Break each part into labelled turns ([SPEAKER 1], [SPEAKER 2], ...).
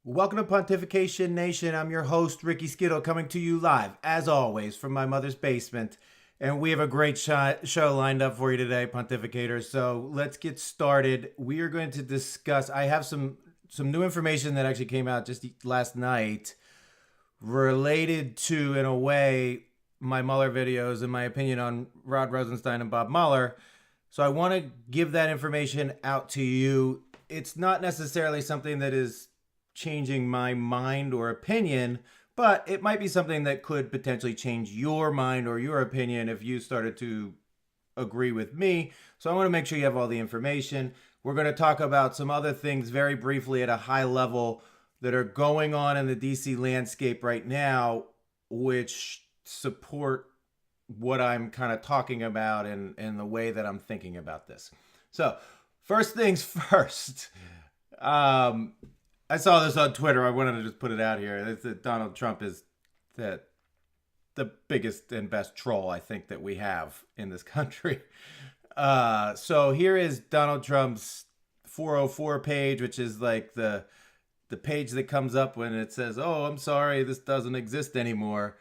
[SPEAKER 1] Welcome to Pontification Nation. I'm your host, Ricky Skittle, coming to you live, as always, from my mother's basement. And we have a great show lined up for you today, Pontificators. So let's get started. We are going to discuss, I have some new information that actually came out just last night related to, in a way, my Mueller videos and my opinion on Rod Rosenstein and Bob Mueller. So I want to give that information out to you. It's not necessarily something that is changing my mind or opinion, but it might be something that could potentially change your mind or your opinion if you started to agree with me. So I want to make sure you have all the information. We're going to talk about some other things very briefly at a high level that are going on in the DC landscape right now, which support what I'm kind of talking about and the way that I'm thinking about this. So first things first, I saw this on Twitter. I wanted to just put it out here. It's that Donald Trump is the biggest and best troll, I think, that we have in this country. So here is Donald Trump's 404 page, which is like the page that comes up when it says, "Oh, I'm sorry, this doesn't exist anymore."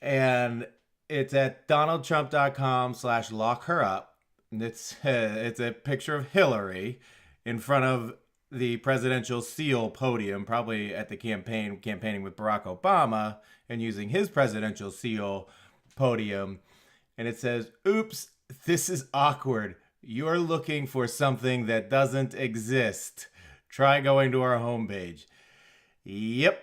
[SPEAKER 1] And it's at donaldtrump.com/lock her up. And it's a picture of Hillary in front of the presidential seal podium, probably at the campaigning with Barack Obama and using his presidential seal podium. And it says, "Oops, this is awkward. You're looking for something that doesn't exist. Try going to our homepage." Yep,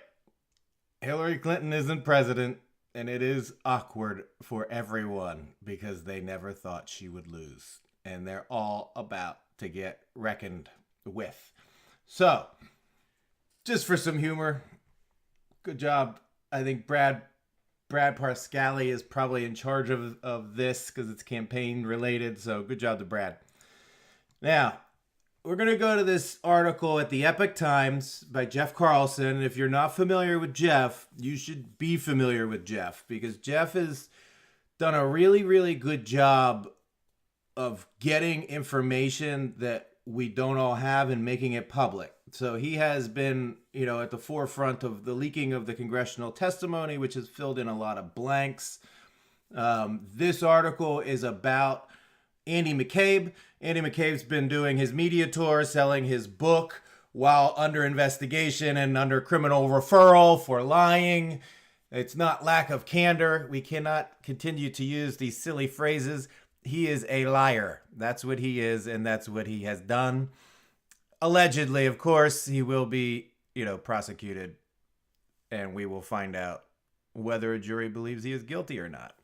[SPEAKER 1] Hillary Clinton isn't president, and it is awkward for everyone because they never thought she would lose. And they're all about to get reckoned with. So, just for some humor, good job. I think Brad Parscale is probably in charge of this because it's campaign related. So, good job to Brad. Now, we're going to go to this article at the Epoch Times by Jeff Carlson. And if you're not familiar with Jeff, you should be familiar with Jeff because Jeff has done a really, really good job of getting information that we don't all have and making it public. So he has been, at the forefront of the leaking of the congressional testimony, which has filled in a lot of blanks. This article is about Andy McCabe. Andy McCabe's been doing his media tour, selling his book while under investigation and under criminal referral for lying. It's not lack of candor. We cannot continue to use these silly phrases. He is a liar. That's what he is, and that's what he has done. Allegedly, of course, he will be, prosecuted, and we will find out whether a jury believes he is guilty or not.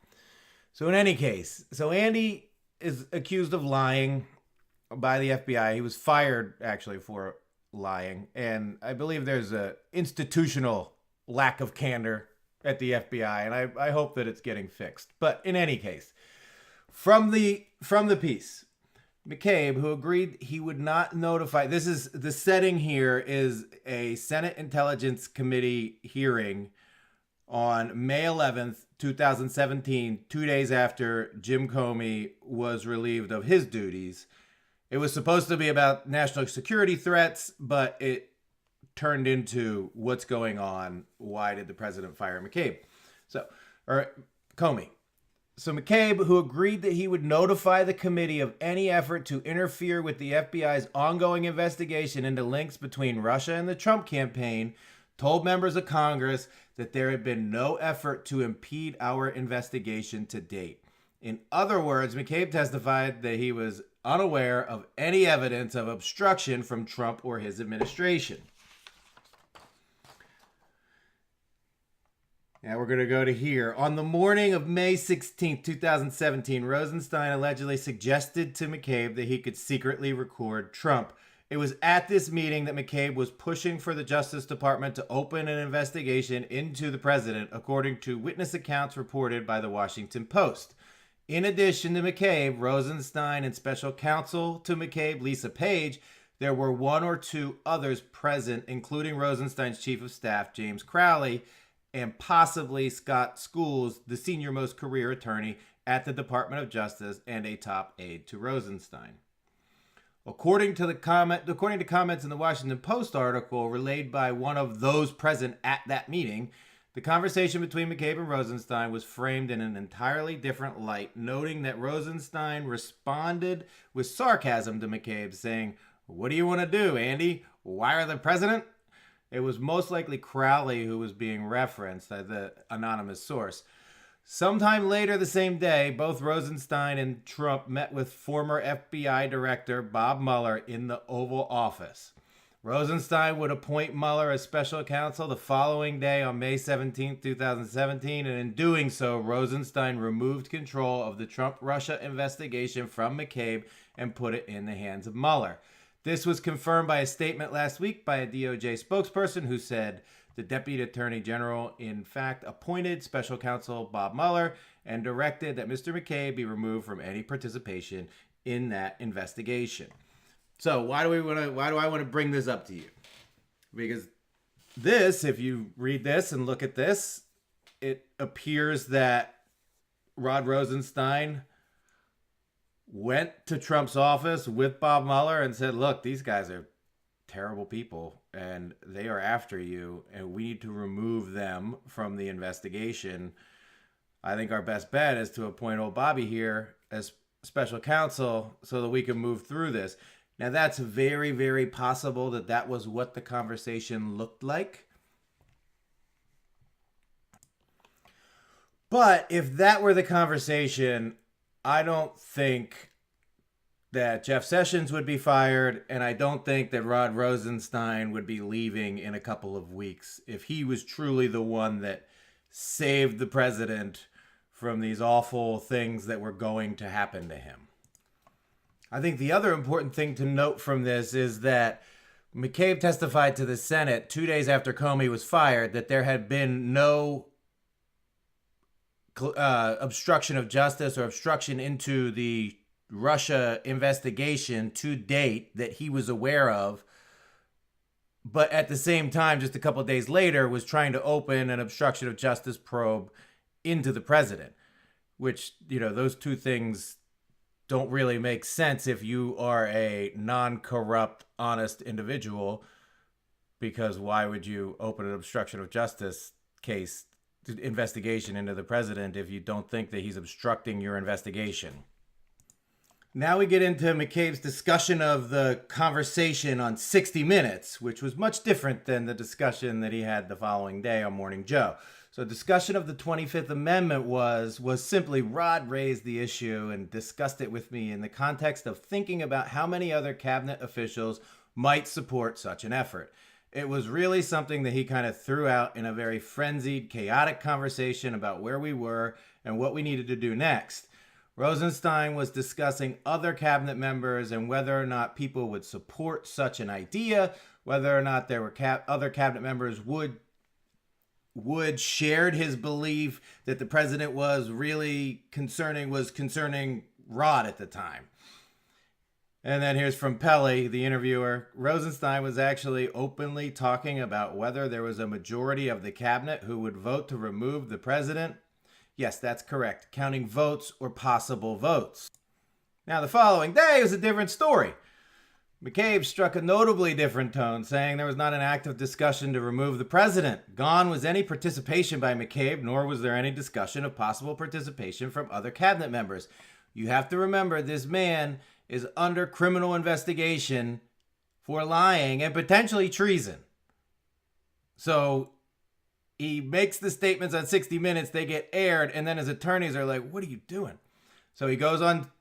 [SPEAKER 1] So in any case, Andy is accused of lying by the FBI. He was fired, actually, for lying, and I believe there's a institutional lack of candor at the FBI, and I hope that it's getting fixed. But in any case, From the piece, McCabe, who agreed he would not notify, this is the setting here is a Senate Intelligence Committee hearing on May 11th, 2017, 2 days after Jim Comey was relieved of his duties. It was supposed to be about national security threats, but it turned into what's going on. Why did the president fire McCabe? Comey. So McCabe, who agreed that he would notify the committee of any effort to interfere with the FBI's ongoing investigation into links between Russia and the Trump campaign, told members of Congress that there had been no effort to impede our investigation to date. In other words, McCabe testified that he was unaware of any evidence of obstruction from Trump or his administration. Now we're going to go to here. On the morning of May 16, 2017, Rosenstein allegedly suggested to McCabe that he could secretly record Trump. It was at this meeting that McCabe was pushing for the Justice Department to open an investigation into the president, according to witness accounts reported by the Washington Post. In addition to McCabe, Rosenstein, and special counsel to McCabe, Lisa Page, there were one or two others present, including Rosenstein's chief of staff, James Crowley, and possibly Scott Schools, the senior-most career attorney at the Department of Justice and a top aide to Rosenstein. According to comments in the Washington Post article relayed by one of those present at that meeting, the conversation between McCabe and Rosenstein was framed in an entirely different light, noting that Rosenstein responded with sarcasm to McCabe, saying, "What do you want to do, Andy? Wire the president?" It was most likely Crowley who was being referenced as the anonymous source. Sometime later the same day, both Rosenstein and Trump met with former FBI Director Bob Mueller in the Oval Office. Rosenstein would appoint Mueller as special counsel the following day on May 17, 2017, and in doing so, Rosenstein removed control of the Trump-Russia investigation from McCabe and put it in the hands of Mueller. This was confirmed by a statement last week by a DOJ spokesperson who said the Deputy Attorney General, in fact, appointed special counsel Bob Mueller and directed that Mr. McCabe be removed from any participation in that investigation. So why do I want to bring this up to you? Because this, if you read this and look at this, it appears that Rod Rosenstein went to Trump's office with Bob Mueller and said, look, these guys are terrible people and they are after you and we need to remove them from the investigation. I think our best bet is to appoint old Bobby here as special counsel so that we can move through this. Now, that's very, very possible that that was what the conversation looked like. But if that were the conversation, I don't think that Jeff Sessions would be fired, and I don't think that Rod Rosenstein would be leaving in a couple of weeks if he was truly the one that saved the president from these awful things that were going to happen to him. I think the other important thing to note from this is that McCabe testified to the Senate 2 days after Comey was fired that there had been no obstruction of justice or obstruction into the Russia investigation to date that he was aware of, but at the same time, just a couple of days later, was trying to open an obstruction of justice probe into the president, which, you know, those two things don't really make sense if you are a non-corrupt, honest individual, because why would you open an obstruction of justice investigation into the president if you don't think that he's obstructing your investigation? Now we get into McCabe's discussion of the conversation on 60 Minutes, which was much different than the discussion that he had the following day on Morning Joe. So discussion of the 25th Amendment was simply Rod raised the issue and discussed it with me in the context of thinking about how many other cabinet officials might support such an effort. It was really something that he kind of threw out in a very frenzied, chaotic conversation about where we were and what we needed to do next. Rosenstein was discussing other cabinet members and whether or not people would support such an idea, whether or not there were other cabinet members would shared his belief that the president was really concerning Rod at the time. And then here's from Pelley, the interviewer. Rosenstein was actually openly talking about whether there was a majority of the cabinet who would vote to remove the president. Yes, that's correct. Counting votes or possible votes. Now, the following day was a different story. McCabe struck a notably different tone, saying there was not an active discussion to remove the president. Gone was any participation by McCabe, nor was there any discussion of possible participation from other cabinet members. You have to remember, this man is under criminal investigation for lying and potentially treason. So he makes the statements on 60 Minutes, they get aired, and then his attorneys are like, what are you doing? So he goes on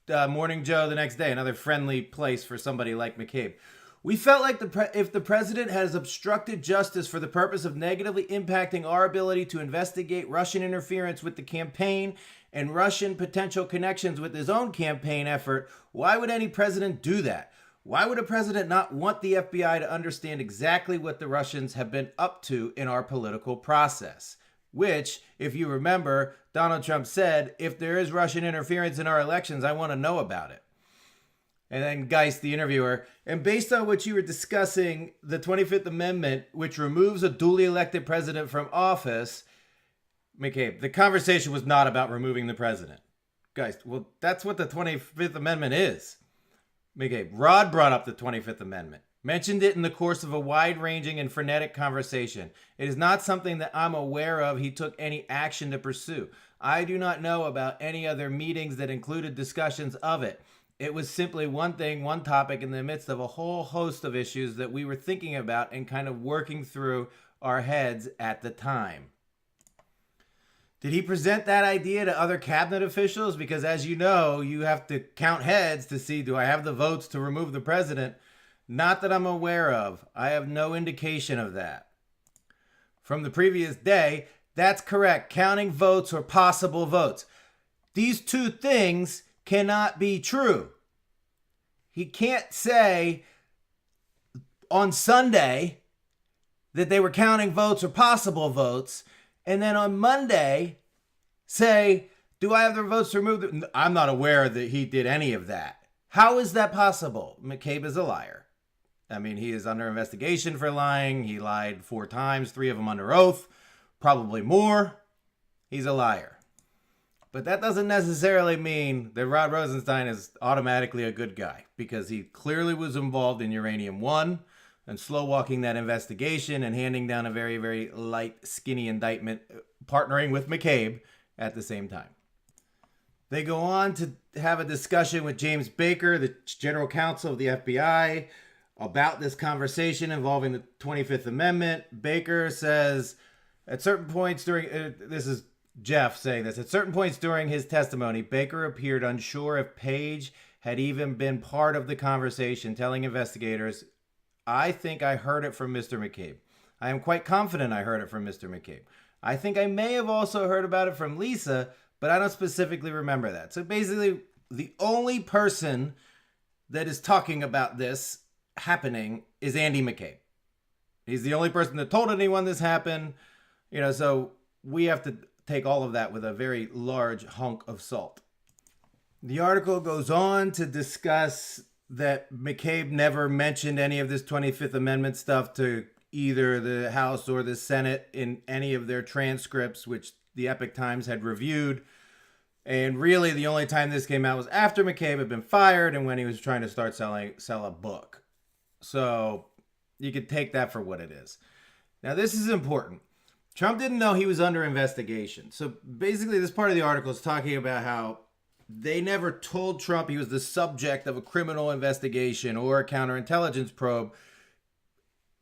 [SPEAKER 1] Morning Joe the next day, another friendly place for somebody like McCabe. We felt like if the president has obstructed justice for the purpose of negatively impacting our ability to investigate Russian interference with the campaign and Russian potential connections with his own campaign effort, why would any president do that? Why would a president not want the FBI to understand exactly what the Russians have been up to in our political process? Which, if you remember, Donald Trump said, if there is Russian interference in our elections, I want to know about it. And then Geist, the interviewer, and based on what you were discussing, the 25th Amendment, which removes a duly elected president from office, McCabe, the conversation was not about removing the president. Geist, well, that's what the 25th Amendment is. McCabe. Rod brought up the 25th Amendment. Mentioned it in the course of a wide-ranging and frenetic conversation. It is not something that I'm aware of he took any action to pursue. I do not know about any other meetings that included discussions of it. It was simply one thing, one topic in the midst of a whole host of issues that we were thinking about and kind of working through our heads at the time. Did he present that idea to other cabinet officials? Because as you know, you have to count heads to see, do I have the votes to remove the president? Not that I'm aware of. I have no indication of that. From the previous day, that's correct. Counting votes or possible votes. These two things cannot be true. He can't say on Sunday that they were counting votes or possible votes, and then on Monday say, do I have the votes to remove them? I'm not aware that he did any of that. How is that possible? McCabe is a liar. I mean, he is under investigation for lying. He lied 4 times, 3 of them under oath, probably more. He's a liar. But that doesn't necessarily mean that Rod Rosenstein is automatically a good guy, because he clearly was involved in Uranium One and slow walking that investigation and handing down a very, very light, skinny indictment, partnering with McCabe at the same time. They go on to have a discussion with James Baker, the general counsel of the FBI, about this conversation involving the 25th Amendment. Baker says, at certain points during, this is Jeff saying this, at certain points during his testimony, Baker appeared unsure if Page had even been part of the conversation, telling investigators, I think I heard it from Mr. McCabe. I am quite confident I heard it from Mr. McCabe. I think I may have also heard about it from Lisa, but I don't specifically remember that. So basically, the only person that is talking about this happening is Andy McCabe. He's the only person that told anyone this happened. So we have to take all of that with a very large hunk of salt. The article goes on to discuss that McCabe never mentioned any of this 25th Amendment stuff to either the House or the Senate in any of their transcripts, which the Epoch Times had reviewed. And really, the only time this came out was after McCabe had been fired and when he was trying to sell a book. So you could take that for what it is. Now, this is important. Trump didn't know he was under investigation. So basically, this part of the article is talking about how they never told Trump he was the subject of a criminal investigation or a counterintelligence probe.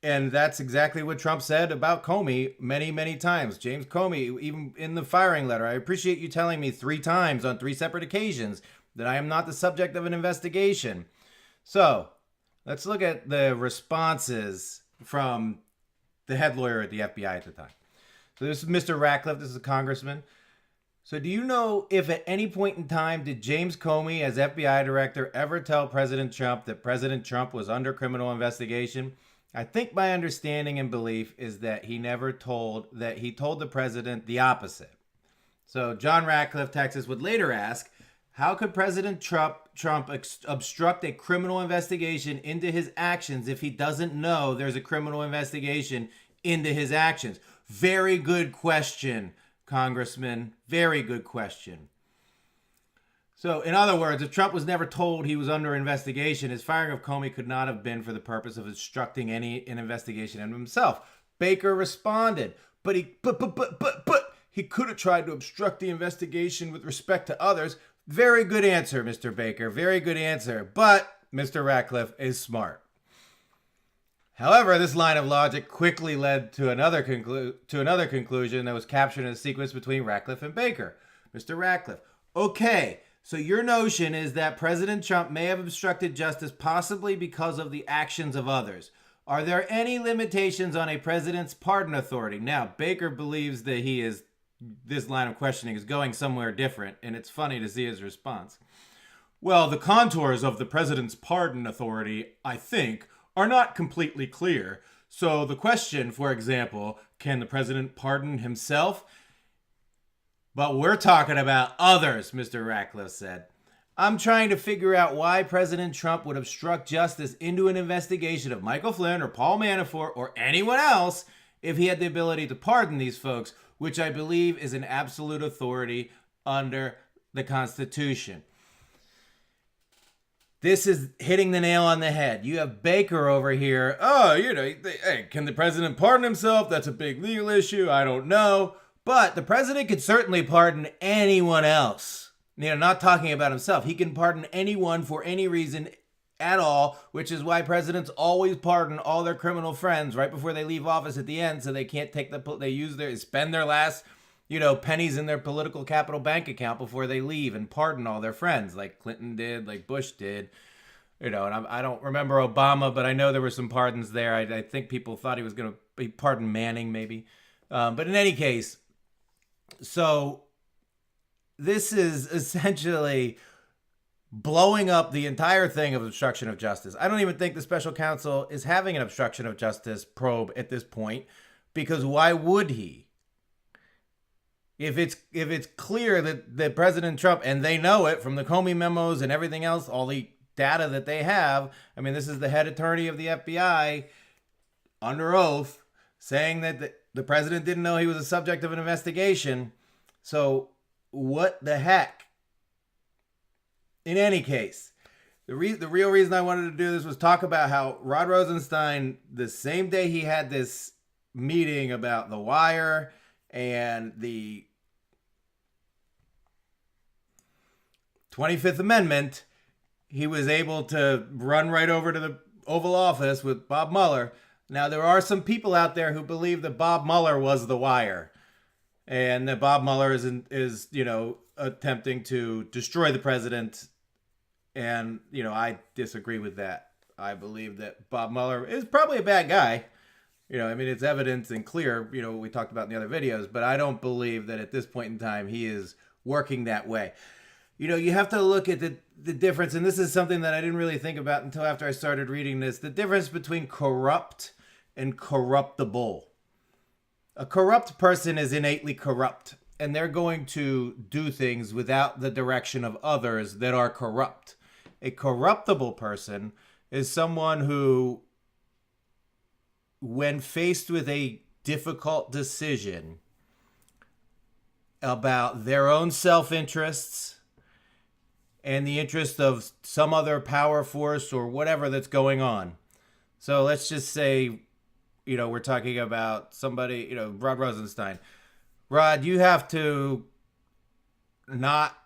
[SPEAKER 1] And that's exactly what Trump said about Comey many, many times. James Comey, even in the firing letter, I appreciate you telling me 3 times on 3 separate occasions that I am not the subject of an investigation. So let's look at the responses from the head lawyer at the FBI at the time. So this is Mr. Ratcliffe. This is a congressman. So do you know if at any point in time did James Comey, as FBI director, ever tell President Trump that President Trump was under criminal investigation? I think my understanding and belief is that he never told the president the opposite. So John Ratcliffe, Texas, would later ask, how could President Trump obstruct a criminal investigation into his actions if he doesn't know there's a criminal investigation into his actions? Very good question, Congressman. Very good question. So, in other words, if Trump was never told he was under investigation, his firing of Comey could not have been for the purpose of obstructing an investigation into himself. Baker responded, but he could have tried to obstruct the investigation with respect to others. Very good answer, Mr. Baker. Very good answer. But Mr. Ratcliffe is smart. However, this line of logic quickly led to another conclusion that was captured in a sequence between Ratcliffe and Baker. Mr. Ratcliffe, okay, so your notion is that President Trump may have obstructed justice possibly because of the actions of others. Are there any limitations on a president's pardon authority? Now, Baker believes that this line of questioning is going somewhere different, and it's funny to see his response. Well, the contours of the president's pardon authority, I think, are not completely clear. So the question, for example, can the president pardon himself? But we're talking about others, Mr. Ratcliffe said. I'm trying to figure out why President Trump would obstruct justice into an investigation of Michael Flynn or Paul Manafort or anyone else if he had the ability to pardon these folks, which I believe is an absolute authority under the Constitution. This is hitting the nail on the head. You have Baker over here. Oh, hey, can the president pardon himself? That's a big legal issue. I don't know. But the president could certainly pardon anyone else. Not talking about himself. He can pardon anyone for any reason at all, which is why presidents always pardon all their criminal friends right before they leave office at the end, so they can't spend their last pennies in their political capital bank account before they leave and pardon all their friends, like Clinton did, like Bush did. And I don't remember Obama, but I know there were some pardons there. I think people thought he was going to be pardon Manning, maybe. But in any case, so this is essentially blowing up the entire thing of obstruction of justice. I don't even think the special counsel is having an obstruction of justice probe at this point, because why would he? If it's clear that President Trump, and they know it from the Comey memos and everything else, all the data that they have, I mean, this is the head attorney of the FBI under oath saying that the president didn't know he was a subject of an investigation. So what the heck? In any case, the real reason I wanted to do this was talk about how Rod Rosenstein, the same day he had this meeting about The Wire and the 25th Amendment, he was able to run right over to the Oval Office with Bob Mueller. Now, there are some people out there who believe that Bob Mueller was The Wire, and that Bob Mueller is attempting to destroy the president. And, I disagree with that. I believe that Bob Mueller is probably a bad guy. It's evident and clear, what we talked about in the other videos, but I don't believe that at this point in time he is working that way. You have to look at the difference, and this is something that I didn't really think about until after I started reading this, the difference between corrupt and corruptible. A corrupt person is innately corrupt, and they're going to do things without the direction of others that are corrupt. A corruptible person is someone who, when faced with a difficult decision about their own self-interests and the interest of some other power force or whatever that's going on. So let's just say, we're talking about somebody, Rod Rosenstein. Rod, you have to not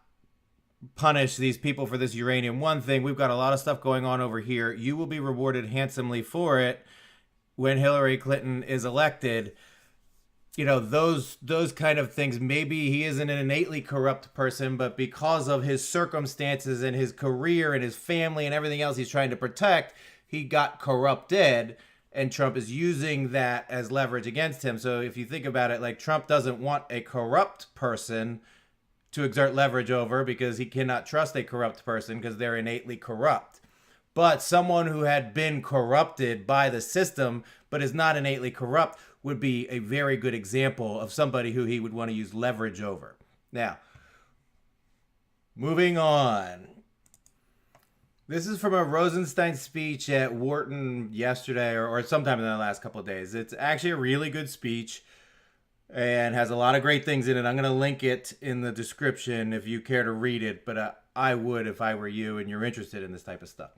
[SPEAKER 1] punish these people for this uranium one thing. We've got a lot of stuff going on over here. You will be rewarded handsomely for it when Hillary Clinton is elected. Those kind of things. Maybe he isn't an innately corrupt person, but because of his circumstances and his career and his family and everything else he's trying to protect, he got corrupted, and Trump is using that as leverage against him. So if you think about it, like, Trump doesn't want a corrupt person to exert leverage over, because he cannot trust a corrupt person because they're innately corrupt. But someone who had been corrupted by the system but is not innately corrupt would be a very good example of somebody who he would want to use leverage over. Now, moving on. This is from a Rosenstein speech at Wharton yesterday or sometime in the last couple of days. It's actually a really good speech and has a lot of great things in it. I'm going to link it in the description if you care to read it, but I would if I were you and you're interested in this type of stuff.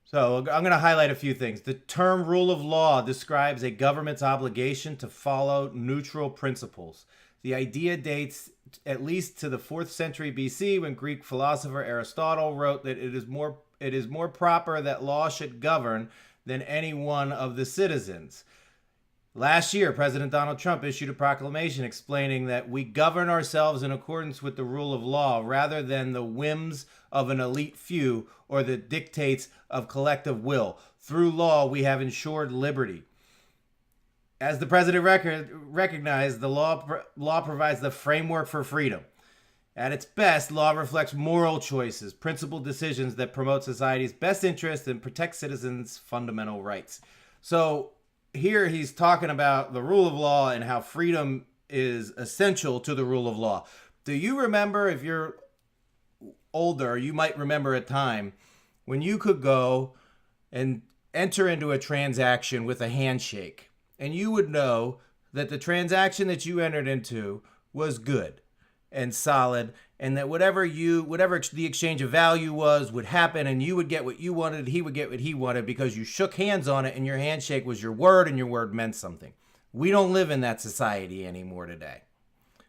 [SPEAKER 1] So I'm going to highlight a few things. The term rule of law describes a government's obligation to follow neutral principles. The idea dates at least to the 4th century BC, when Greek philosopher Aristotle wrote that it is more proper that law should govern than any one of the citizens. Last year, President Donald Trump issued a proclamation explaining that we govern ourselves in accordance with the rule of law rather than the whims of an elite few or the dictates of collective will. Through law, we have ensured liberty. As the president recognized, the law provides the framework for freedom. At its best, law reflects moral choices, principled decisions that promote society's best interests and protect citizens' fundamental rights. So here he's talking about the rule of law and how freedom is essential to the rule of law. Do you remember, if you're older, you might remember a time when you could go and enter into a transaction with a handshake, and you would know that the transaction that you entered into was good and solid and that whatever the exchange of value was would happen, and you would get what you wanted, he would get what he wanted, because you shook hands on it and your handshake was your word and your word meant something. We don't live in that society anymore today.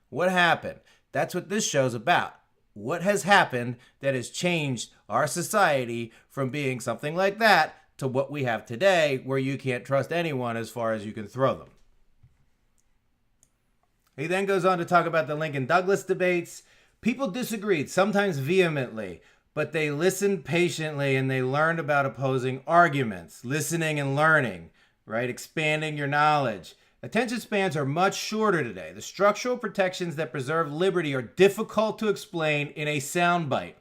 [SPEAKER 1] What happened? That's what this show's about. What has happened that has changed our society from being something like that to what we have today, where you can't trust anyone as far as you can throw them. He then goes on to talk about the Lincoln-Douglas debates. People disagreed, sometimes vehemently, but they listened patiently and they learned about opposing arguments, listening and learning, right? Expanding your knowledge. Attention spans are much shorter today. The structural protections that preserve liberty are difficult to explain in a soundbite,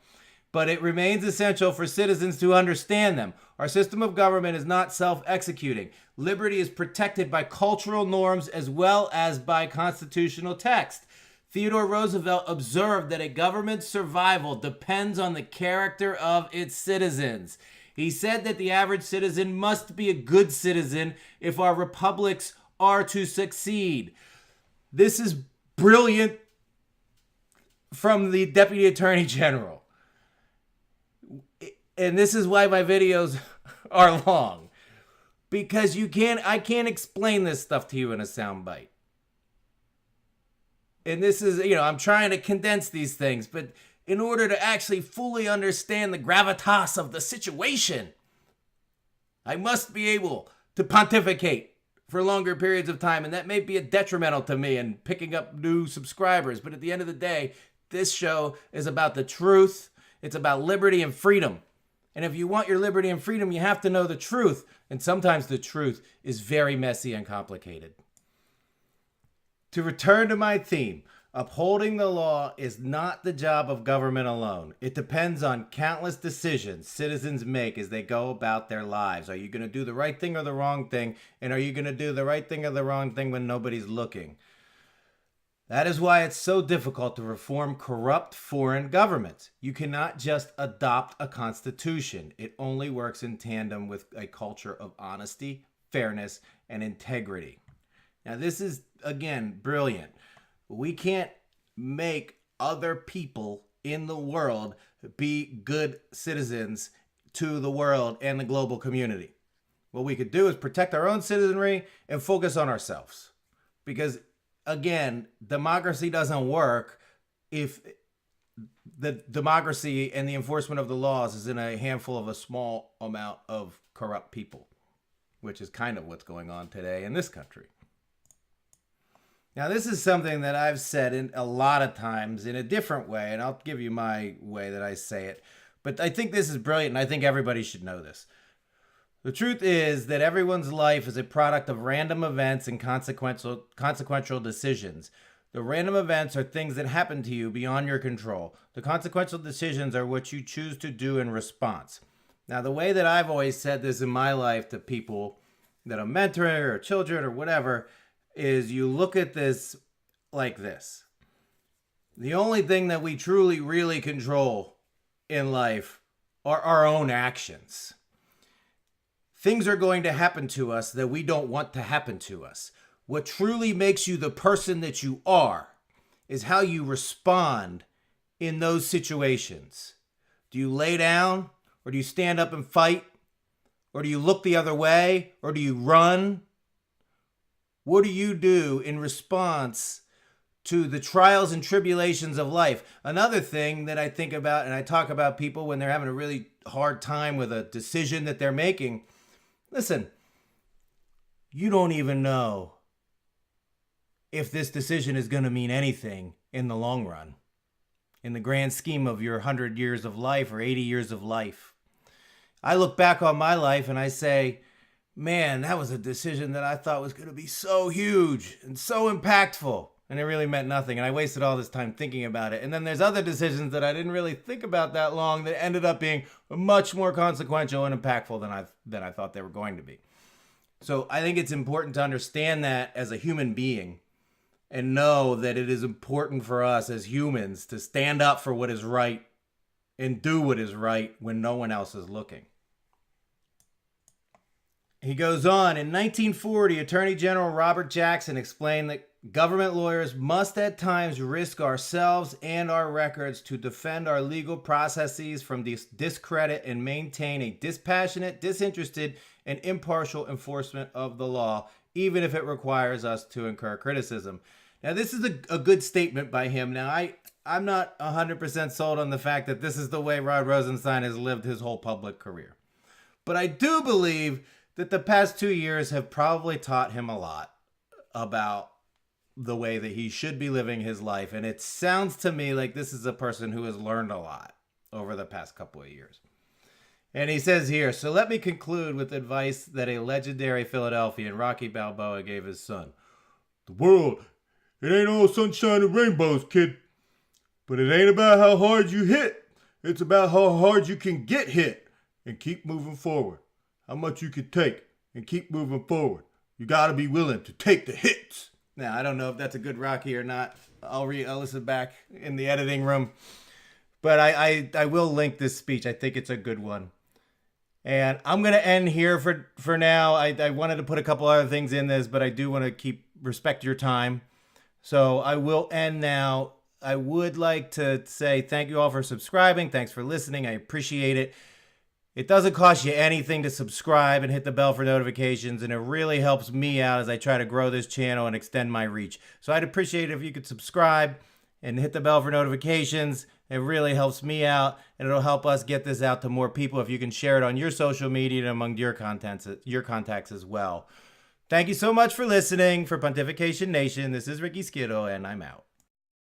[SPEAKER 1] but it remains essential for citizens to understand them. Our system of government is not self-executing. Liberty is protected by cultural norms as well as by constitutional text. Theodore Roosevelt observed that a government's survival depends on the character of its citizens. He said that the average citizen must be a good citizen if our republics are to succeed. This is brilliant from the Deputy Attorney General. And this is why my videos are long. Because I can't explain this stuff to you in a soundbite. And this is, I'm trying to condense these things, but in order to actually fully understand the gravitas of the situation, I must be able to pontificate for longer periods of time, and that may be detrimental to me and picking up new subscribers. But at the end of the day, this show is about the truth. It's about liberty and freedom. And if you want your liberty and freedom, you have to know the truth. And sometimes the truth is very messy and complicated. To return to my theme, upholding the law is not the job of government alone. It depends on countless decisions citizens make as they go about their lives. Are you going to do the right thing or the wrong thing? And are you going to do the right thing or the wrong thing when nobody's looking? That is why it's so difficult to reform corrupt foreign governments. You cannot just adopt a constitution. It only works in tandem with a culture of honesty, fairness, and integrity. Now, this is, again, brilliant. We can't make other people in the world be good citizens to the world and the global community. What we could do is protect our own citizenry and focus on ourselves. Because, again, democracy doesn't work if the democracy and the enforcement of the laws is in a handful of a small amount of corrupt people, which is kind of what's going on today in this country. Now, this is something that I've said in a lot of times in a different way, and I'll give you my way that I say it. But I think this is brilliant, and I think everybody should know this. The truth is that everyone's life is a product of random events and consequential decisions. The random events are things that happen to you beyond your control. The consequential decisions are what you choose to do in response. Now, the way that I've always said this in my life to people that I'm mentoring or children or whatever is you look at this like this. The only thing that we truly, really control in life are our own actions. Things are going to happen to us that we don't want to happen to us. What truly makes you the person that you are is how you respond in those situations. Do you lay down, or do you stand up and fight? Or do you look the other way? Or do you run? What do you do in response to the trials and tribulations of life? Another thing that I think about, and I talk about people when they're having a really hard time with a decision that they're making. Listen, you don't even know if this decision is going to mean anything in the long run, in the grand scheme of your 100 years of life or 80 years of life. I look back on my life and I say, man, that was a decision that I thought was going to be so huge and so impactful. And it really meant nothing. And I wasted all this time thinking about it. And then there's other decisions that I didn't really think about that long that ended up being much more consequential and impactful than I thought they were going to be. So I think it's important to understand that as a human being and know that it is important for us as humans to stand up for what is right and do what is right when no one else is looking. He goes on, in 1940, Attorney General Robert Jackson explained that Government lawyers must at times risk ourselves and our records to defend our legal processes from discredit and maintain a dispassionate, disinterested, and impartial enforcement of the law, even if it requires us to incur criticism. Now, this is a good statement by him. Now, I'm not 100% sold on the fact that this is the way Rod Rosenstein has lived his whole public career. But I do believe that the past 2 years have probably taught him a lot about the way that he should be living his life. And it sounds to me like this is a person who has learned a lot over the past couple of years. And he says here, so let me conclude with advice that a legendary Philadelphian, Rocky Balboa, gave his son. The world, it ain't all sunshine and rainbows, kid. But it ain't about how hard you hit. It's about how hard you can get hit and keep moving forward. How much you can take and keep moving forward. You got to be willing to take the hits. Now, I don't know if that's a good Rocky or not. I'll listen back in the editing room. But I will link this speech. I think it's a good one. And I'm going to end here for now. I wanted to put a couple other things in this, but I do want to respect your time. So I will end now. I would like to say thank you all for subscribing. Thanks for listening. I appreciate it. It doesn't cost you anything to subscribe and hit the bell for notifications, and it really helps me out as I try to grow this channel and extend my reach. So I'd appreciate it if you could subscribe and hit the bell for notifications. It really helps me out, and it'll help us get this out to more people if you can share it on your social media and among your contacts as well. Thank you so much for listening. For Pontification Nation, this is Ricky Skittle, and I'm out.